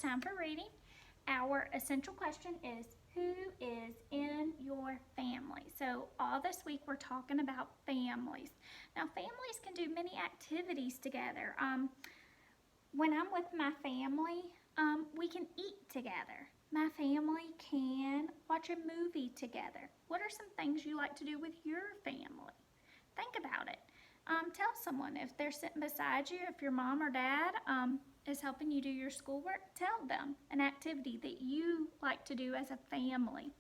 time for reading. Our essential question is, who is in your family? So all this week we're talking about families. Now families can do many activities together. When I'm with my family, we can eat together. My family can watch a movie together. What are some things you like to do with your family? Think about it. Tell someone if they're sitting beside you, if your mom or dad is helping you do your schoolwork, tell them an activity that you like to do as a family.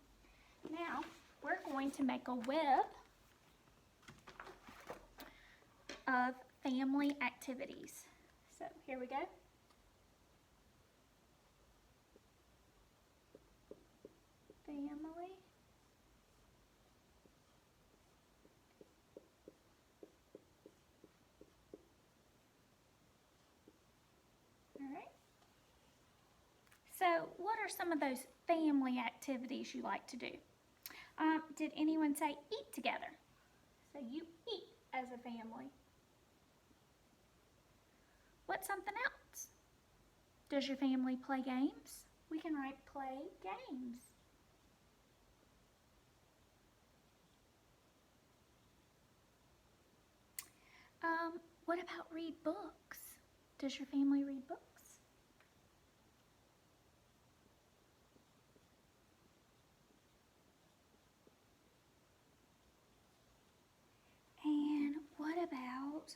Now, we're going to make a web of family activities. So here we go. Family. All right. So what are some of those family activities you like to do? Did anyone say eat together? So you eat as a family. What's something else? Does your family play games? We can write play games. What about read books? Does your family read books? And what about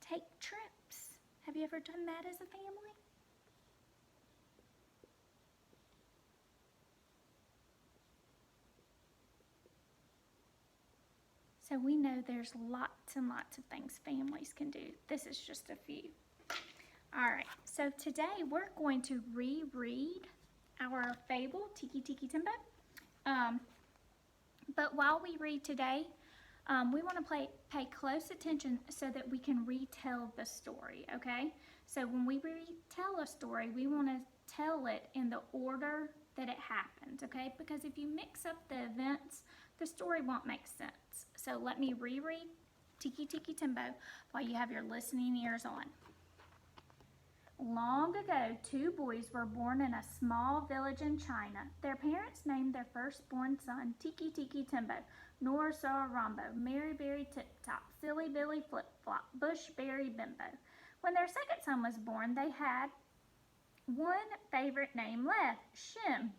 take trips? Have you ever done that as a family? So we know there's lots and lots of things families can do. This is just a few. All right, so today we're going to reread our fable, Tiki Tiki Timbo. But while we read today, we want to pay close attention so that we can retell the story, okay? So when we retell a story, we want to tell it in the order that it happened, okay? Because if you mix up the events, the story won't make sense. So let me reread Tiki Tiki Timbo while you have your listening ears on. Long ago, two boys were born in a small village in China. Their parents named their firstborn son Tiki Tiki Timbo, Nor Saw Rombo, Mary Berry Tip Top, Silly Billy Flip Flop, Bush Berry Bimbo. When their second son was born, they had one favorite name left, Shin.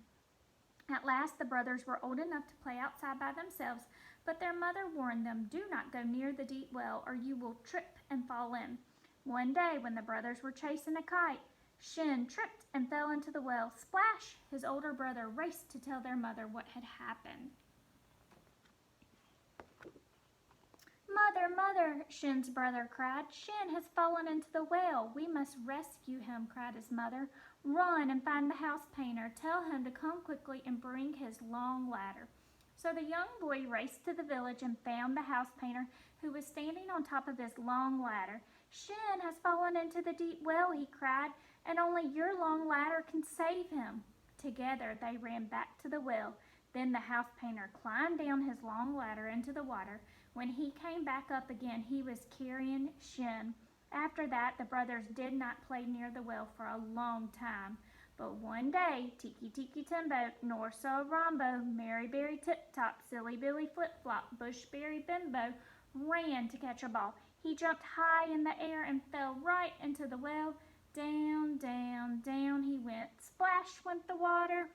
At last, the brothers were old enough to play outside by themselves, but their mother warned them, "Do not go near the deep well, or you will trip and fall in." One day, when the brothers were chasing a kite, Shin tripped and fell into the well. Splash! His older brother raced to tell their mother what had happened. "Mother, mother," Shin's brother cried, "Shin has fallen into the well. We must rescue him," cried his mother. "Run and find the house painter. Tell him to come quickly and bring his long ladder." So the young boy raced to the village and found the house painter, who was standing on top of his long ladder. "Shin has fallen into the deep well," he cried, "and only your long ladder can save him." Together they ran back to the well. Then the house painter climbed down his long ladder into the water. When he came back up again, he was carrying Shin. After that, the brothers did not play near the well for a long time. But one day, Tiki Tiki Timbo, Nor Saw Rombo, Mary Berry Tip Top, Silly Billy Flip Flop, Bush Berry Bimbo ran to catch a ball. He jumped high in the air and fell right into the well. Down, down, down he went. Splash went the water.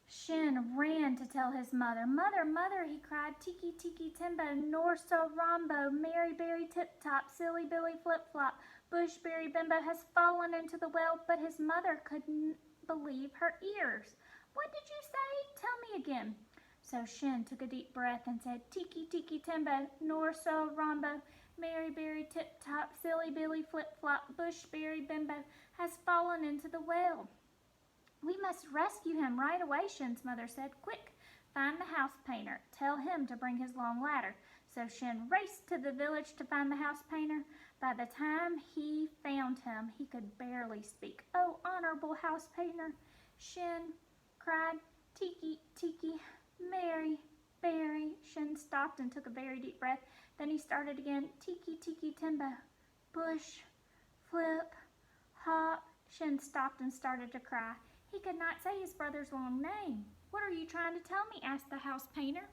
Shin ran to tell his mother. "Mother, mother," he cried, "Tiki Tiki Timbo, Nor Saw Rombo, Mary Berry Tip Top, Silly Billy Flip Flop, Bush Berry Bimbo has fallen into the well." But his mother couldn't believe her ears. "What did you say? Tell me again." So Shin took a deep breath and said, "Tiki Tiki Timbo, Nor Saw Rombo, Mary Berry Tip Top, Silly Billy Flip Flop, Bush Berry Bimbo has fallen into the well." "We must rescue him right away," Shin's mother said. "Quick, find the house painter. Tell him to bring his long ladder." So Shin raced to the village to find the house painter. By the time he found him, he could barely speak. "Oh, honorable house painter," Shin cried, "Tiki, Tiki, Mary, Berry." Shin stopped and took a very deep breath. Then he started again. "Tiki, Tiki, Timbo, Bush, Flip, Shin stopped and started to cry. He could not say his brother's long name. What are you trying to tell me? Asked the house painter.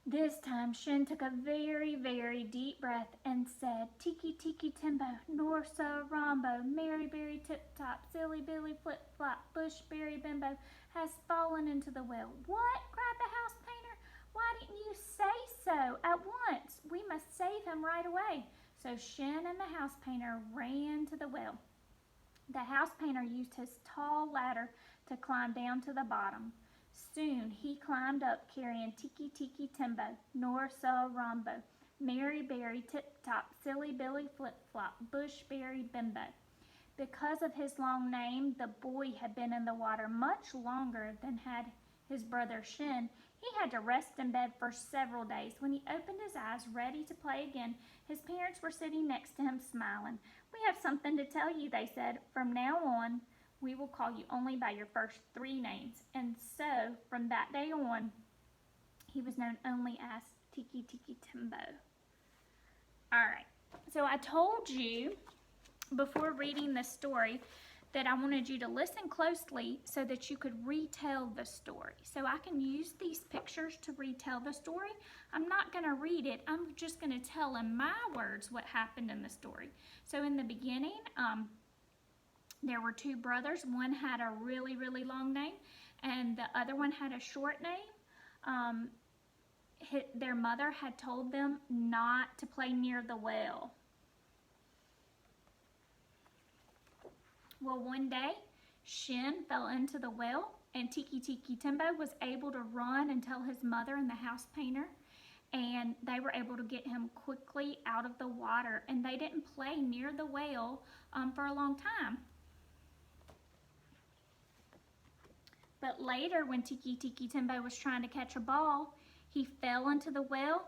This time, Shin took a very, very deep breath and said, Tiki Tiki Timbo, Norsa Rombo, Mary Berry Tip Top, Silly Billy Flip Flop, Bush Berry Bimbo has fallen into the well. What? Cried the house painter. Why didn't you say so at once? We must save him right away. So Shin and the house painter ran to the well. The house painter used his tall ladder to climb down to the bottom. Soon he climbed up carrying Tiki Tiki Timbo, Norsa Rombo, Mary Berry Tip Top, Silly Billy Flip Flop, Bush Berry Bimbo. Because of his long name, the boy had been in the water much longer than had his brother Shin. He had to rest in bed for several days. When he opened his eyes, ready to play again, his parents were sitting next to him, smiling. We have something to tell you, they said. From now on, we will call you only by your first 3 names. And so, from that day on, he was known only as Tiki Tiki Timbo. All right, so I told you before reading this story that I wanted you to listen closely so that you could retell the story. So I can use these pictures to retell the story. I'm not going to read it. I'm just going to tell in my words what happened in the story. So in the beginning, there were 2 brothers. One had a really, really long name, and the other one had a short name. Their mother had told them not to play near the well. Well, one day, Shin fell into the well, and Tiki Tiki Timbo was able to run and tell his mother and the house painter, and they were able to get him quickly out of the water, and they didn't play near the well for a long time. But later, when Tiki Tiki Timbo was trying to catch a ball, he fell into the well.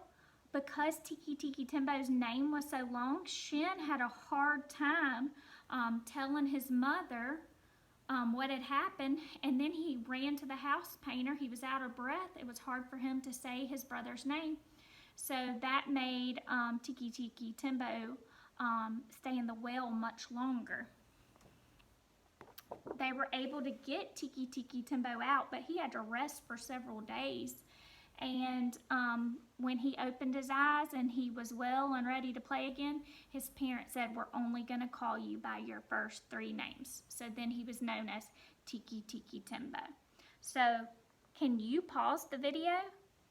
Because Tiki Tiki Timbo's name was so long, Shin had a hard time telling his mother what had happened, and then he ran to the house painter. He was out of breath. It was hard for him to say his brother's name. So that made Tiki Tiki Timbo stay in the well much longer. They were able to get Tiki Tiki Timbo out, but he had to rest for several days. And when he opened his eyes and he was well and ready to play again, his parents said, we're only going to call you by your first 3 names. So then he was known as Tiki Tiki Timbo. So can you pause the video?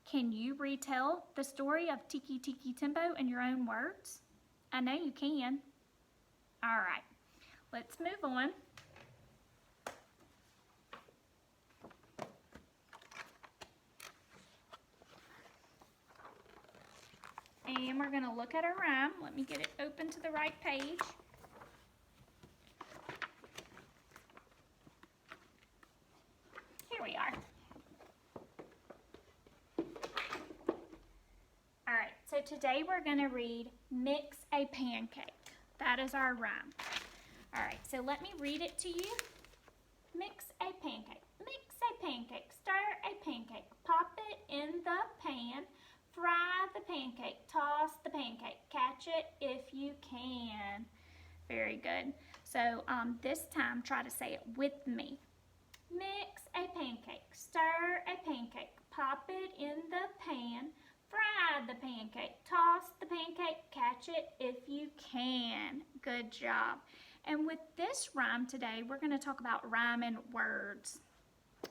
Can you retell the story of Tiki Tiki Timbo in your own words? I know you can. All right, let's move on. And we're going to look at our rhyme. Let me get it open to the right page. Here we are. All right, so today we're going to read Mix a Pancake. That is our rhyme. All right, so let me read it to you. Mix a pancake. Mix a pancake. Stir a pancake. Pop it in the pan. Fry the pancake, toss the pancake, catch it if you can. Very good. So this time, try to say it with me. Mix a pancake, stir a pancake, pop it in the pan, fry the pancake, toss the pancake, catch it if you can. Good job. And with this rhyme today, we're going to talk about rhyming words.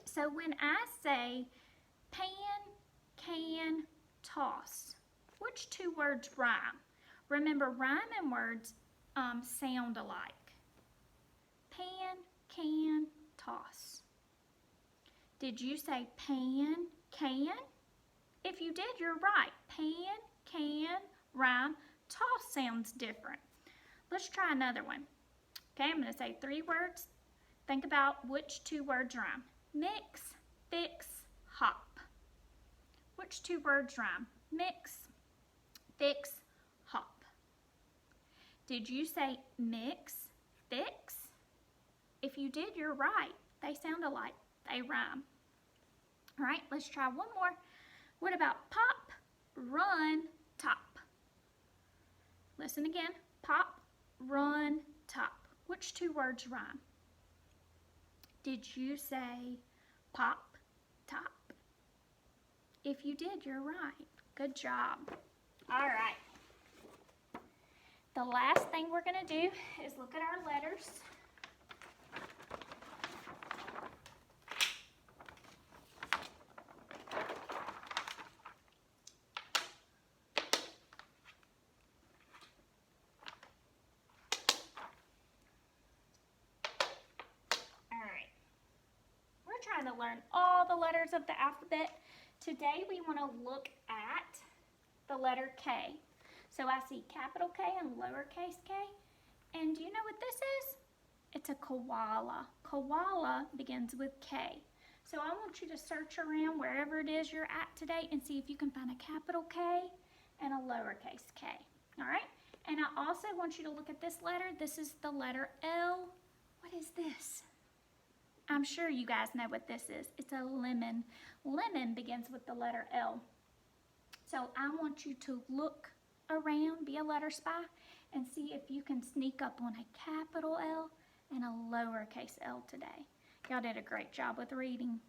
So when I say pan, can, toss, which 2 words rhyme? Remember, rhyming words sound alike. Pan, can, toss. Did you say pan, can? If you did, you're right. Pan, can, rhyme. Toss sounds different. Let's try another one. Okay, I'm going to say 3 words. Think about which 2 words rhyme. Mix, fix, hop. Which 2 words rhyme? Mix, fix, hop. Did you say mix, fix? If you did, you're right. They sound alike. They rhyme. All right, let's try one more. What about pop, run, top? Listen again. Pop, run, top. Which two words rhyme? Did you say pop, top? If you did, you're right. Good job. All right. The last thing we're going to do is look at our letters. Trying to learn all the letters of the alphabet. Today we want to look at the letter K. So I see capital K and lowercase k. And do you know what this is? It's a koala. Koala begins with K. So I want you to search around wherever it is you're at today and see if you can find a capital K and a lowercase k. All right? And I also want you to look at this letter. This is the letter L. What is this? I'm sure you guys know what this is. It's a lemon. Lemon begins with the letter L. So I want you to look around, be a letter spy, and see if you can sneak up on a capital L and a lowercase l today. Y'all did a great job with reading.